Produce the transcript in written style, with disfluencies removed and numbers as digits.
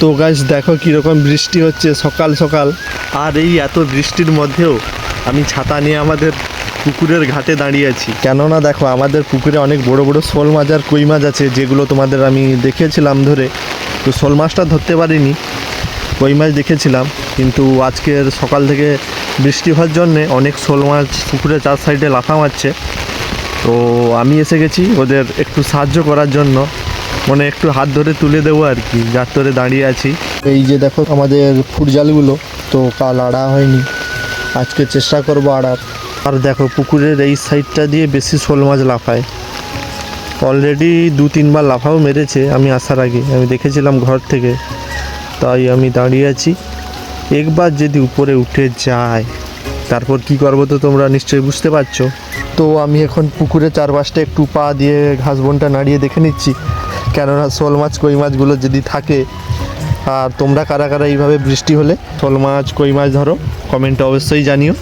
তো গাইস দেখো কীরকম বৃষ্টি হচ্ছে সকাল সকাল। আর এই এত বৃষ্টির মধ্যেও আমি ছাতা নিয়ে আমাদের পুকুরের ঘাটে দাঁড়িয়ে আছি, কেননা দেখো আমাদের পুকুরে অনেক বড় বড় শোল মাছ আর কই মাছ আছে, যেগুলো তোমাদের আমি দেখেছিলাম ধরে। তো শোল মাছটা ধরতে পারিনি, কই মাছ দেখেছিলাম। কিন্তু আজকের সকাল থেকে বৃষ্টি হওয়ার জন্যে অনেক শোল মাছ পুকুরের চার সাইডে লাফা মারছে। তো আমি এসে গেছি ওদের একটু সাহায্য করার জন্য, মানে একটু হাত ধরে তুলে দেবো আর কি, যার ধরে দাঁড়িয়ে আছি। এই যে দেখো আমাদের ফুটজালগুলো তো কাল আড়া হয়নি, আজকে চেষ্টা করবো আড়ার। আর দেখো পুকুরের এই সাইডটা দিয়ে বেশি শোল মাছ লাফায়, অলরেডি 2-3 বার লাফাও মেরেছে আমি আসার আগে, আমি দেখেছিলাম ঘর থেকে। তাই আমি দাঁড়িয়ে আছি, একবার যদি উপরে উঠে যায় তারপর কি করবো তো তোমরা নিশ্চয়ই বুঝতে পারছো। তো আমি এখন পুকুরে চারপাশটা একটু পা দিয়ে ঘাস বনটা নাড়িয়ে দেখে নিচ্ছি, কেননা শোল মাছ কই মাছগুলো যদি থাকে। আর তোমরা কারা কারা এইভাবে বৃষ্টি হলে শোল মাছ কই মাছ ধরো কমেন্টে অবশ্যই জানিও।